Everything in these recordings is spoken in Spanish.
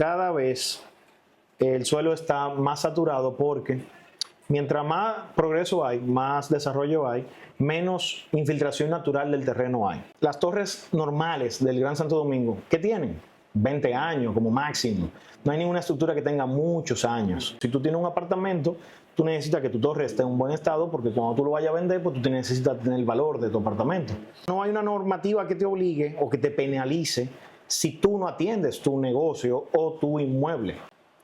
cada vez el suelo está más saturado porque mientras más progreso hay, más desarrollo hay, menos infiltración natural del terreno hay. Las torres normales del Gran Santo Domingo, ¿qué tienen? 20 años como máximo. No hay ninguna estructura que tenga muchos años. Si tú tienes un apartamento, tú necesitas que tu torre esté en un buen estado porque cuando tú lo vayas a vender, pues tú necesitas tener el valor de tu apartamento. No hay una normativa que te obligue o que te penalice si tú no atiendes tu negocio o tu inmueble.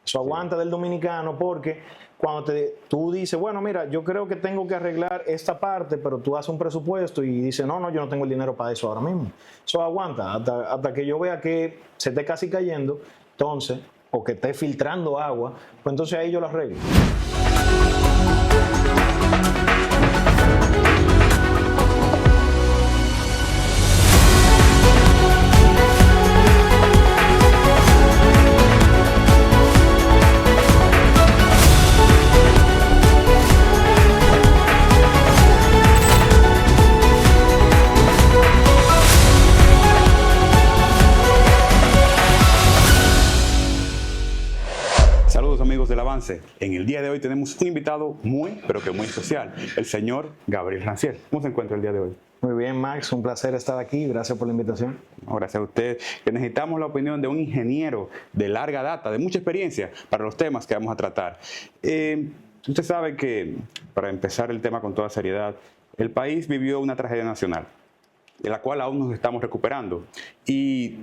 Eso aguanta del dominicano porque cuando tú dices, bueno, mira, yo creo que tengo que arreglar esta parte, pero tú haces un presupuesto y dices, no, yo no tengo el dinero para eso ahora mismo. Eso aguanta hasta que yo vea que se esté casi cayendo, entonces, o que esté filtrando agua, pues entonces ahí yo lo arreglo. Saludos amigos del Avance. En el día de hoy tenemos un invitado muy, pero que muy especial, el señor Gabriel Ranciel. ¿Cómo se encuentra el día de hoy? Muy bien, Max, un placer estar aquí. Gracias por la invitación. Gracias a usted. Que necesitamos la opinión de un ingeniero de larga data, de mucha experiencia para los temas que vamos a tratar. Usted sabe que, para empezar el tema con toda seriedad, el país vivió una tragedia nacional, de la cual aún nos estamos recuperando. Y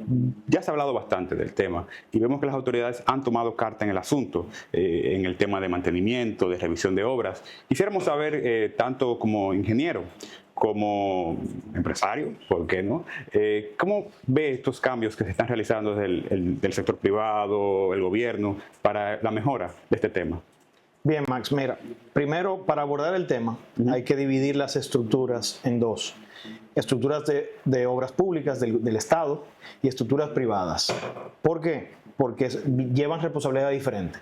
ya se ha hablado bastante del tema y vemos que las autoridades han tomado carta en el asunto, en el tema de mantenimiento, de revisión de obras. Quisiéramos saber, tanto como ingeniero, como empresario, ¿por qué no? ¿Cómo ve estos cambios que se están realizando desde del sector privado, el gobierno, para la mejora de este tema? Bien, Max, mira, primero para abordar el tema hay que dividir las estructuras en dos. Estructuras de obras públicas del Estado y estructuras privadas. ¿Por qué? Porque llevan responsabilidad diferente.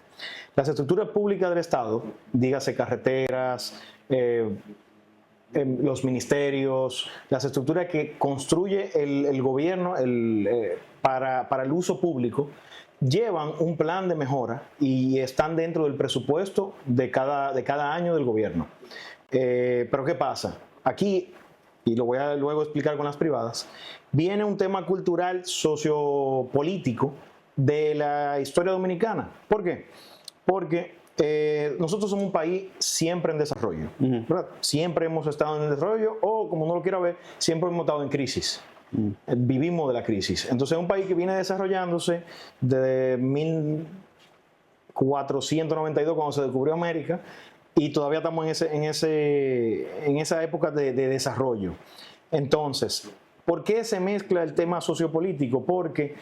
Las estructuras públicas del Estado, dígase carreteras, los ministerios, las estructuras que construye el gobierno para el uso público, llevan un plan de mejora y están dentro del presupuesto de cada año del gobierno. Pero ¿qué pasa? Aquí, y lo voy a luego explicar con las privadas, viene un tema cultural sociopolítico de la historia dominicana. ¿Por qué? Porque nosotros somos un país siempre en desarrollo, ¿verdad? Siempre hemos estado en desarrollo o, como uno lo quiera ver, siempre hemos estado en crisis. Vivimos de la crisis. Entonces es un país que viene desarrollándose desde 1492 cuando se descubrió América y todavía estamos en esa época de desarrollo. Entonces, ¿por qué se mezcla el tema sociopolítico? Porque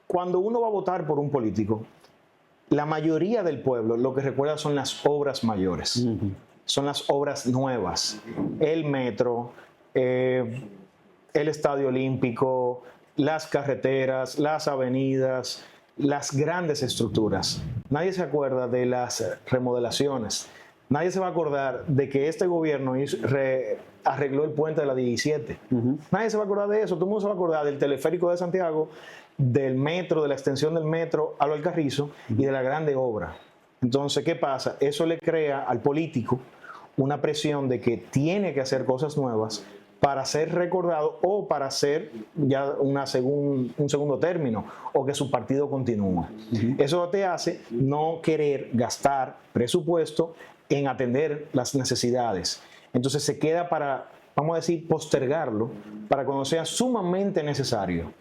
cuando uno va a votar por un político, la mayoría del pueblo lo que recuerda son las obras mayores, son las obras nuevas, el metro, el estadio olímpico, las carreteras, las avenidas, las grandes estructuras. Nadie se acuerda de las remodelaciones. Nadie se va a acordar de que este gobierno arregló el puente de la 17. Nadie se va a acordar de eso. Todo el mundo se va a acordar del teleférico de Santiago, del metro, de la extensión del metro a Alcarrizo y de la grande obra. Entonces, ¿qué pasa? Eso le crea al político una presión de que tiene que hacer cosas nuevas para ser recordado o para ser ya un segundo término o que su partido continúe. Eso te hace no querer gastar presupuesto en atender las necesidades. Entonces se queda para, vamos a decir, postergarlo para cuando sea sumamente necesario.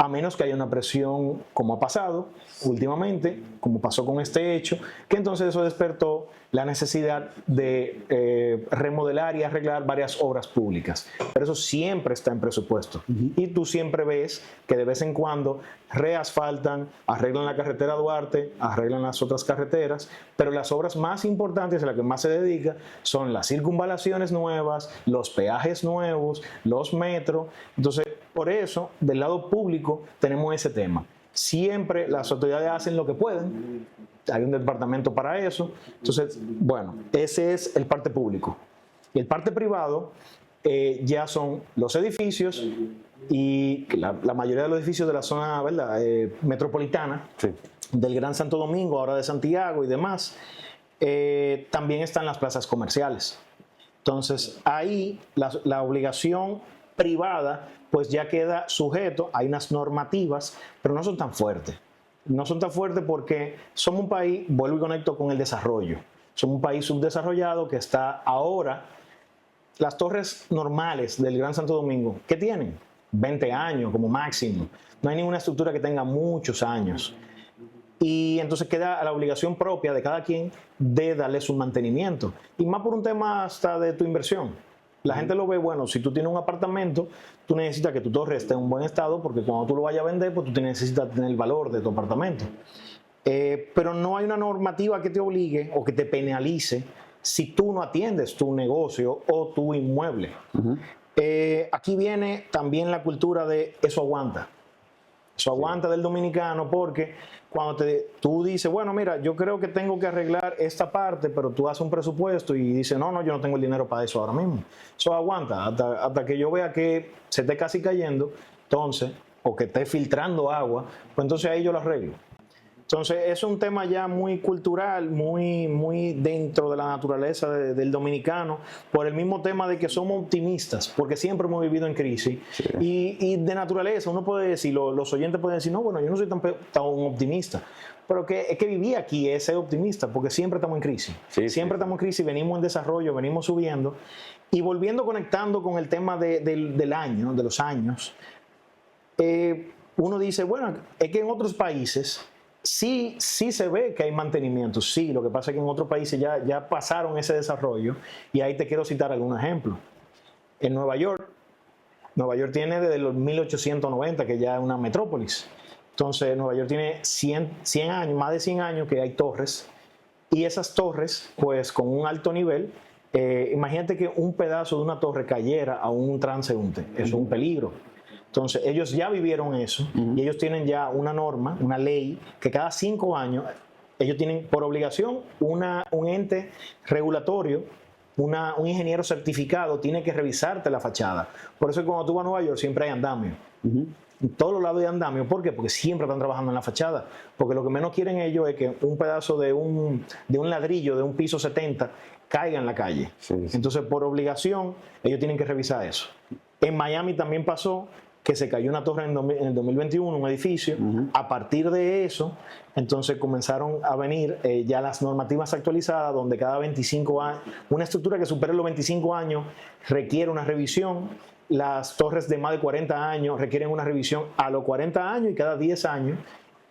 A menos que haya una presión, como ha pasado últimamente, como pasó con este hecho, que entonces eso despertó la necesidad de remodelar y arreglar varias obras públicas. Pero eso siempre está en presupuesto. Y tú siempre ves que de vez en cuando reasfaltan, arreglan la carretera Duarte, arreglan las otras carreteras, pero las obras más importantes a las que más se dedica son las circunvalaciones nuevas, los peajes nuevos, los metros. Entonces, por eso, del lado público tenemos ese tema. Siempre las autoridades hacen lo que pueden, hay un departamento para eso. Entonces, bueno, ese es el parte público. Y el parte privado ya son los edificios y la mayoría de los edificios de la zona, ¿verdad? Metropolitana, Sí. del Gran Santo Domingo, ahora de Santiago y demás. También están las plazas comerciales. Entonces, ahí la obligación privada pues ya queda sujeto, hay unas normativas, pero no son tan fuertes. No son tan fuertes porque somos un país, vuelvo y conecto con el desarrollo, somos un país subdesarrollado que está ahora, las torres normales del Gran Santo Domingo, ¿qué tienen? 20 años como máximo. No hay ninguna estructura que tenga muchos años. Y entonces queda a la obligación propia de cada quien de darle su mantenimiento. Y más por un tema hasta de tu inversión. La gente lo ve, bueno, si tú tienes un apartamento, tú necesitas que tu torre esté en un buen estado porque cuando tú lo vayas a vender, pues tú necesitas tener el valor de tu apartamento. Pero no hay una normativa que te obligue o que te penalice si tú no atiendes tu negocio o tu inmueble. Aquí viene también la cultura de eso aguanta. Eso aguanta del dominicano porque cuando tú dices, bueno, mira, yo creo que tengo que arreglar esta parte, pero tú haces un presupuesto y dices, no, yo no tengo el dinero para eso ahora mismo. Eso aguanta hasta que yo vea que se esté casi cayendo, entonces, o que esté filtrando agua, pues entonces ahí yo lo arreglo. Entonces, es un tema ya muy cultural, muy dentro de la naturaleza del dominicano, por el mismo tema de que somos optimistas, porque siempre hemos vivido en crisis. Sí. Y de naturaleza, uno puede decir, los oyentes pueden decir, no, bueno, yo no soy tan optimista, pero es que vivir aquí es ser optimista, porque siempre estamos en crisis. Sí, siempre estamos en crisis, venimos en desarrollo, venimos subiendo. Y volviendo, conectando con el tema del año, de los años, uno dice, bueno, es que en otros países sí se ve que hay mantenimiento, sí, lo que pasa es que en otros países ya pasaron ese desarrollo y ahí te quiero citar algún ejemplo. En Nueva York tiene desde los 1890 que ya es una metrópolis. Entonces Nueva York tiene 100 años, más de 100 años que hay torres y esas torres pues con un alto nivel, imagínate que un pedazo de una torre cayera a un transeúnte, eso es un peligro. Entonces, ellos ya vivieron eso y ellos tienen ya una norma, una ley, que cada 5 años ellos tienen por obligación un ente regulatorio, un ingeniero certificado tiene que revisarte la fachada. Por eso cuando tú vas a Nueva York siempre hay andamio. En todos los lados hay andamio. ¿Por qué? Porque siempre están trabajando en la fachada. Porque lo que menos quieren ellos es que un pedazo de un ladrillo de un piso 70 caiga en la calle. Sí. Entonces, por obligación, ellos tienen que revisar eso. En Miami también pasó que se cayó una torre en el 2021, un edificio. A partir de eso, entonces comenzaron a venir ya las normativas actualizadas, donde cada 25 años, una estructura que supere los 25 años requiere una revisión. Las torres de más de 40 años requieren una revisión a los 40 años y cada 10 años.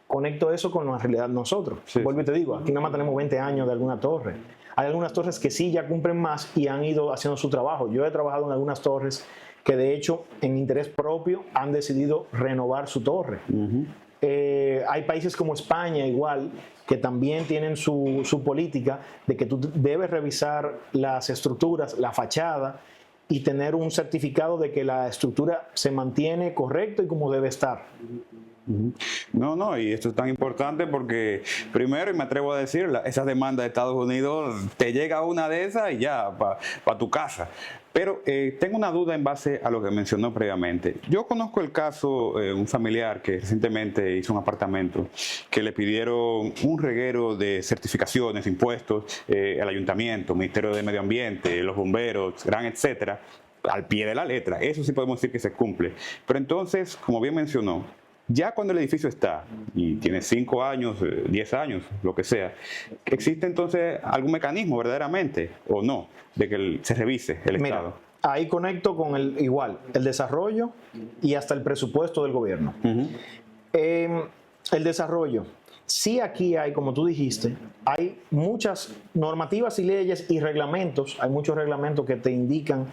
Conecto eso con la realidad de nosotros. Sí. Vuelvo y te digo, aquí nada más tenemos 20 años de alguna torre. Hay algunas torres que sí ya cumplen más y han ido haciendo su trabajo. Yo he trabajado en algunas torres que de hecho en interés propio han decidido renovar su torre. Hay países como España igual que también tienen su política de que tú debes revisar las estructuras, la fachada y tener un certificado de que la estructura se mantiene correcto y como debe estar. No, y esto es tan importante porque primero, y me atrevo a decir, esas demandas de Estados Unidos, te llega una de esas y ya, para tu casa. Pero tengo una duda en base a lo que mencionó previamente. Yo conozco el caso, un familiar que recientemente hizo un apartamento que le pidieron un reguero de certificaciones, impuestos, al ayuntamiento, Ministerio de Medio Ambiente, los bomberos, etcétera, al pie de la letra. Eso sí podemos decir que se cumple. Pero entonces, como bien mencionó, ya cuando el edificio está y tiene 5 años, 10 años, lo que sea, ¿existe entonces algún mecanismo verdaderamente o no de que se revise el estado? Ahí conecto con el desarrollo y hasta el presupuesto del gobierno. El desarrollo. Sí, aquí hay, como tú dijiste, hay muchas normativas y leyes y reglamentos. Hay muchos reglamentos que te indican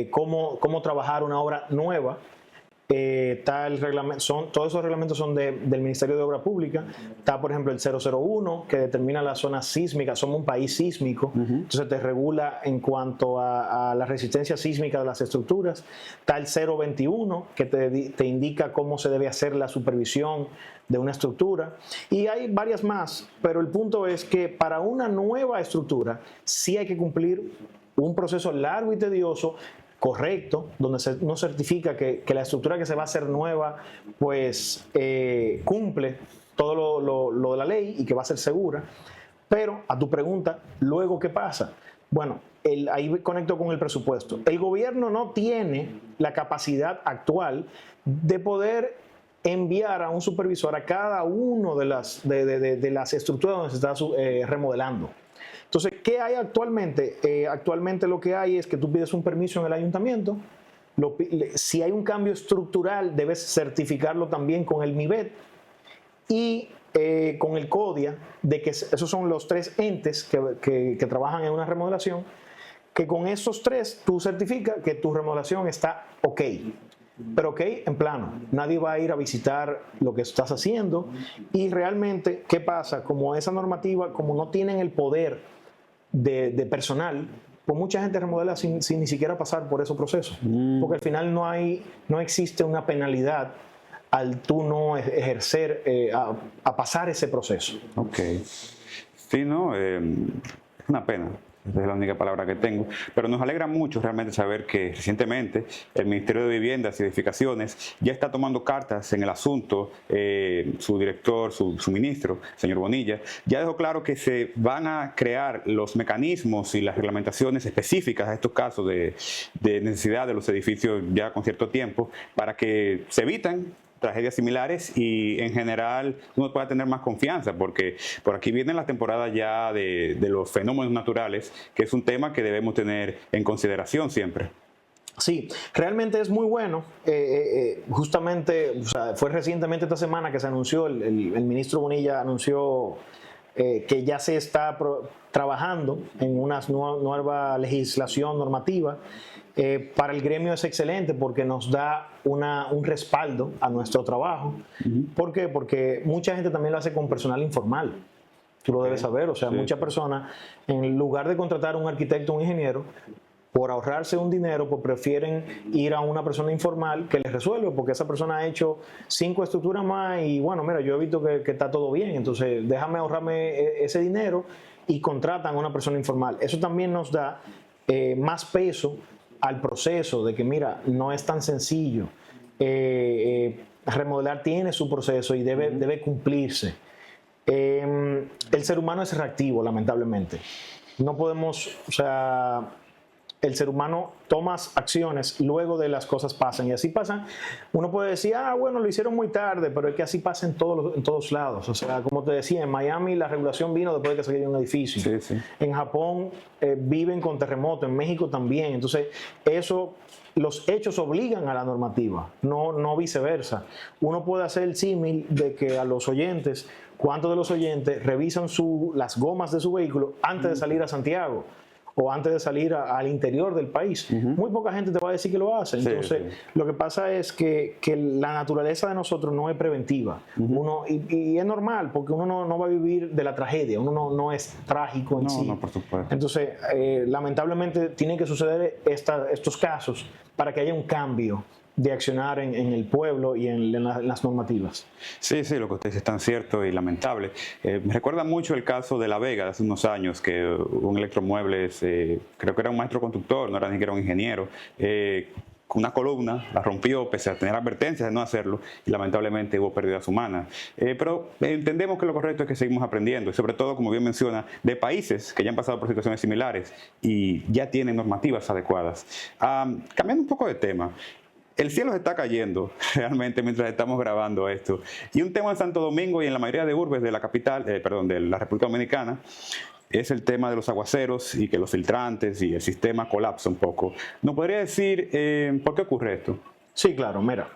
cómo trabajar una obra nueva. Todos esos reglamentos son del Ministerio de Obra Pública. Está, por ejemplo, el 001 que determina la zona sísmica. Somos un país sísmico, entonces te regula en cuanto a la resistencia sísmica de las estructuras. Está el 021 que te indica cómo se debe hacer la supervisión de una estructura. Y hay varias más, pero el punto es que para una nueva estructura sí hay que cumplir un proceso largo y tedioso correcto, donde uno certifica que la estructura que se va a hacer nueva pues cumple todo lo de la ley y que va a ser segura. Pero a tu pregunta, luego, ¿qué pasa? Bueno, ahí conecto con el presupuesto. El gobierno no tiene la capacidad actual de poder enviar a un supervisor a cada uno de las estructuras donde se está remodelando. Entonces, ¿qué hay actualmente? Actualmente lo que hay es que tú pides un permiso en el ayuntamiento. Si hay un cambio estructural, debes certificarlo también con el MIBET y con el CODIA, de que esos son los 3 entes que trabajan en una remodelación, que con esos 3 tú certificas que tu remodelación está ok. Pero ok, en plano, nadie va a ir a visitar lo que estás haciendo y realmente, ¿qué pasa? Como esa normativa, como no tienen el poder de personal, pues mucha gente remodela sin ni siquiera pasar por esos procesos, porque al final no existe una penalidad al tú no ejercer, a pasar ese proceso. Ok. Sí, no, es una pena. Esa es la única palabra que tengo, pero nos alegra mucho realmente saber que recientemente el Ministerio de Viviendas y Edificaciones ya está tomando cartas en el asunto. Su director, su ministro, señor Bonilla, ya dejó claro que se van a crear los mecanismos y las reglamentaciones específicas a estos casos de necesidad de los edificios ya con cierto tiempo para que se eviten tragedias similares y en general uno pueda tener más confianza, porque por aquí viene la temporada ya de los fenómenos naturales, que es un tema que debemos tener en consideración siempre. Sí, realmente es muy bueno. Justamente, o sea, fue recientemente esta semana que se anunció, el ministro Bonilla anunció que ya se está trabajando en una nueva legislación normativa. Para el gremio es excelente porque nos da un respaldo a nuestro trabajo. ¿Por qué? Porque mucha gente también lo hace con personal informal. Tú lo debes saber. O sea, muchas personas, en lugar de contratar a un arquitecto o un ingeniero, por ahorrarse un dinero, pues prefieren ir a una persona informal que les resuelve, porque esa persona ha hecho 5 estructuras más y bueno, mira, yo he visto que está todo bien, entonces déjame ahorrarme ese dinero y contratan a una persona informal. Eso también nos da más peso al proceso de que, mira, no es tan sencillo. Remodelar tiene su proceso y debe cumplirse. El ser humano es reactivo, lamentablemente. No podemos, o sea, el ser humano toma acciones luego de las cosas pasan y así pasan. Uno puede decir, bueno, lo hicieron muy tarde, pero es que así pasa en todos lados. O sea, como te decía, en Miami la regulación vino después de que se cayó un edificio. Sí, sí. En Japón viven con terremoto, en México también. Entonces, los hechos obligan a la normativa, no viceversa. Uno puede hacer el símil de que a los oyentes, ¿cuántos de los oyentes revisan las gomas de su vehículo antes de salir a Santiago? O antes de salir al interior del país. Muy poca gente te va a decir que lo hace. Entonces, lo que pasa es que la naturaleza de nosotros no es preventiva. Y es normal, porque uno no va a vivir de la tragedia. Uno no es trágico en sí. No, por supuesto. Entonces, lamentablemente, tienen que suceder estos casos para que haya un cambio de accionar en el pueblo y en las normativas. Sí, lo que usted dice es tan cierto y lamentable. Me recuerda mucho el caso de La Vega de hace unos años, que un electromuebles, creo que era un maestro constructor, no era ni siquiera un ingeniero, con una columna la rompió pese a tener advertencias de no hacerlo y lamentablemente hubo pérdidas humanas. Pero entendemos que lo correcto es que seguimos aprendiendo y sobre todo, como bien menciona, de países que ya han pasado por situaciones similares y ya tienen normativas adecuadas. Cambiando un poco de tema, el cielo se está cayendo realmente mientras estamos grabando esto. Y un tema en Santo Domingo y en la mayoría de urbes de la capital, de la República Dominicana, es el tema de los aguaceros y que los filtrantes y el sistema colapsa un poco. ¿Nos podría decir por qué ocurre esto? Sí, claro, mira.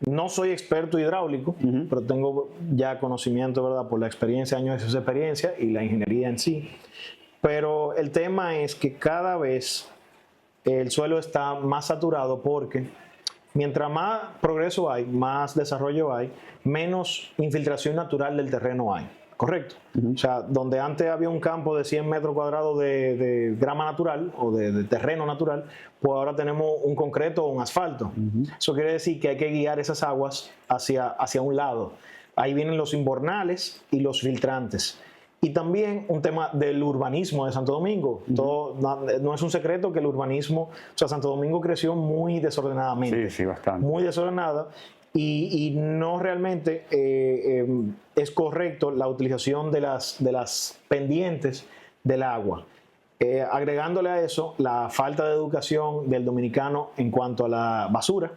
No soy experto hidráulico, pero tengo ya conocimiento, ¿verdad? Por la experiencia, años de esa experiencia y la ingeniería en sí. Pero el tema es que cada vez el suelo está más saturado porque mientras más progreso hay, más desarrollo hay, menos infiltración natural del terreno hay, ¿correcto? O sea, donde antes había un campo de 100 metros cuadrados de grama natural o de terreno natural, pues ahora tenemos un concreto o un asfalto. Eso quiere decir que hay que guiar esas aguas hacia un lado. Ahí vienen los invernales y los filtrantes. Y también un tema del urbanismo de Santo Domingo. No es un secreto que el urbanismo, o sea, Santo Domingo creció muy desordenadamente. Sí, sí, bastante. Muy desordenada. Y no realmente es correcto la utilización de las pendientes del agua. Agregándole a eso la falta de educación del dominicano en cuanto a la basura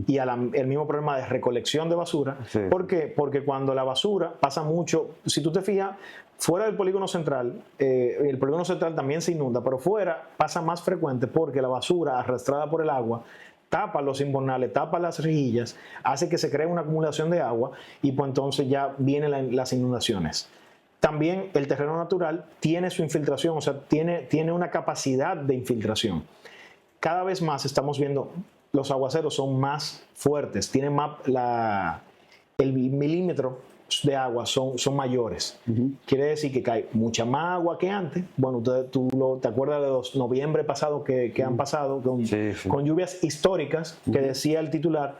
y el mismo problema de recolección de basura. Sí. ¿Por qué? Porque cuando la basura pasa mucho, si tú te fijas, fuera del polígono central, el polígono central también se inunda, pero fuera pasa más frecuente porque la basura arrastrada por el agua tapa los invernales, tapa las rejillas, hace que se cree una acumulación de agua y pues entonces ya vienen las inundaciones. También el terreno natural tiene su infiltración, o sea, tiene una capacidad de infiltración. Cada vez más estamos viendo los aguaceros son más fuertes, tienen más el milímetro de agua son mayores. Quiere decir que cae mucha más agua que antes. Bueno, tú te acuerdas de los noviembre pasados que han pasado con lluvias históricas, que decía el titular,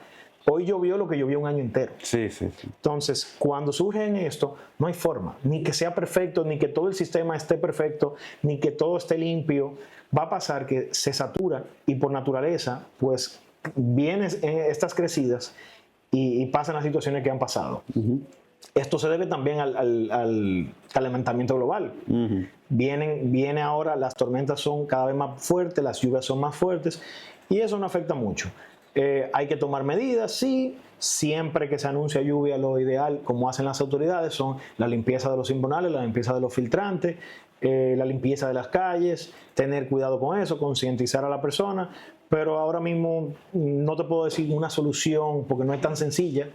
hoy llovió lo que llovió un año entero. Sí, sí, sí. Entonces, cuando surge en esto, no hay forma, ni que sea perfecto, ni que todo el sistema esté perfecto, ni que todo esté limpio. Va a pasar que se satura y por naturaleza, pues, vienen estas crecidas y pasan las situaciones que han pasado. Esto se debe también al calentamiento global. Viene ahora, las tormentas son cada vez más fuertes, las lluvias son más fuertes y eso nos afecta mucho. Hay que tomar medidas, sí. Siempre que se anuncia lluvia, lo ideal, como hacen las autoridades, son la limpieza de los invernales, la limpieza de los filtrantes, la limpieza de las calles, tener cuidado con eso, concientizar a la persona. Pero ahora mismo no te puedo decir una solución porque no es tan sencilla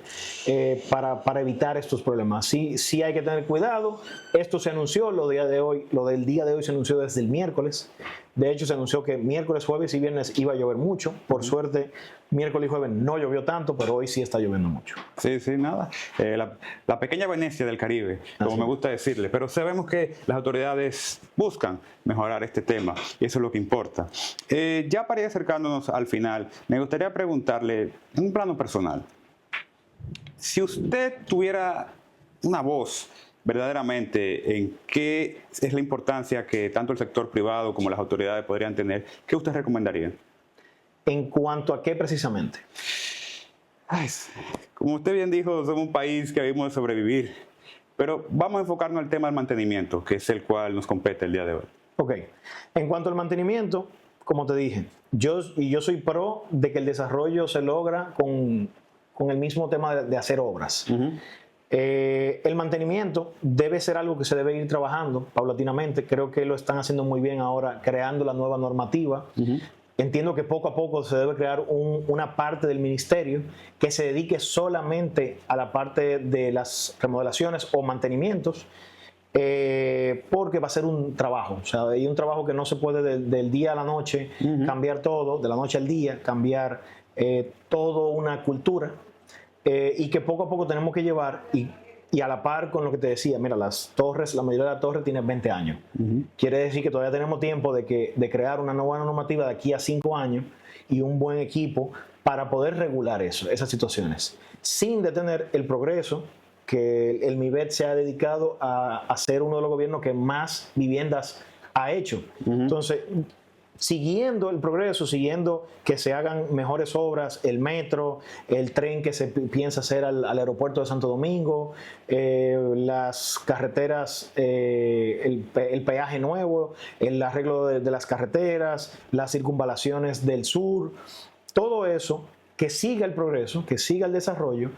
para evitar estos problemas. Sí hay que tener cuidado. Esto se anunció, lo del día de hoy se anunció desde el miércoles. De hecho, se anunció que miércoles, jueves y viernes iba a llover mucho. Por suerte, miércoles y jueves no llovió tanto, pero hoy sí está lloviendo mucho. Sí, sí, nada. La pequeña Venecia del Caribe, como me gusta decirle. Pero sabemos que las autoridades buscan mejorar este tema y eso es lo que importa. Ya para ir acercándonos al final, me gustaría preguntarle, en un plano personal, si usted tuviera una voz verdaderamente en qué es la importancia que tanto el sector privado como las autoridades podrían tener, ¿qué usted recomendaría? ¿En cuanto a qué precisamente? Ay, como usted bien dijo, somos un país que vivimos de sobrevivir, pero vamos a enfocarnos al tema del mantenimiento, que es el cual nos compete el día de hoy. Ok, en cuanto al mantenimiento, como te dije, yo soy pro de que el desarrollo se logra con el mismo tema de hacer obras. El mantenimiento debe ser algo que se debe ir trabajando paulatinamente. Creo que lo están haciendo muy bien ahora, creando la nueva normativa. Entiendo que poco a poco se debe crear una parte del ministerio que se dedique solamente a la parte de las remodelaciones o mantenimientos, porque va a ser un trabajo. O sea, hay un trabajo que no se puede del día a la noche cambiar todo, de la noche al día, cambiar toda una cultura. Y que poco a poco tenemos que llevar y a la par con lo que te decía, mira, las torres, la mayoría de las torres tienen 20 años. Quiere decir que todavía tenemos tiempo de crear una nueva normativa de aquí a 5 años y un buen equipo para poder regular esas situaciones, sin detener el progreso que el MIBET se ha dedicado a ser uno de los gobiernos que más viviendas ha hecho. Entonces, siguiendo el progreso, siguiendo que se hagan mejores obras, el metro, el tren que se piensa hacer al aeropuerto de Santo Domingo, las carreteras, el peaje nuevo, el arreglo de las carreteras, las circunvalaciones del sur, todo eso, que siga el progreso, que siga el desarrollo,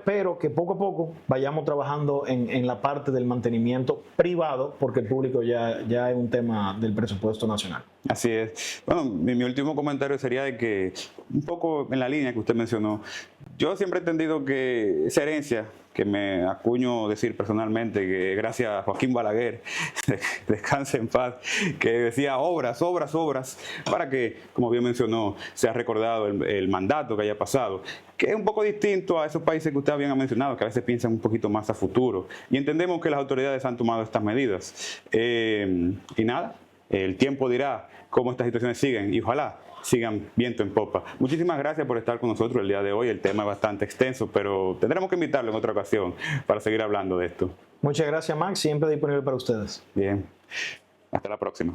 pero que poco a poco vayamos trabajando en la parte del mantenimiento privado, porque el público ya es un tema del presupuesto nacional. Así es. Bueno, mi último comentario sería de que, un poco en la línea que usted mencionó, yo siempre he entendido que esa herencia, que me acuño decir personalmente, que gracias a Joaquín Balaguer, descanse en paz, que decía obras, obras, obras, para que, como bien mencionó, sea recordado el mandato que haya pasado, que es un poco distinto a esos países que usted bien ha mencionado, que a veces piensan un poquito más a futuro. Y entendemos que las autoridades han tomado estas medidas. Y nada, el tiempo dirá cómo estas situaciones siguen y ojalá sigan viento en popa. Muchísimas gracias por estar con nosotros el día de hoy. El tema es bastante extenso, pero tendremos que invitarlo en otra ocasión para seguir hablando de esto. Muchas gracias, Max. Siempre disponible para ustedes. Bien. Hasta la próxima.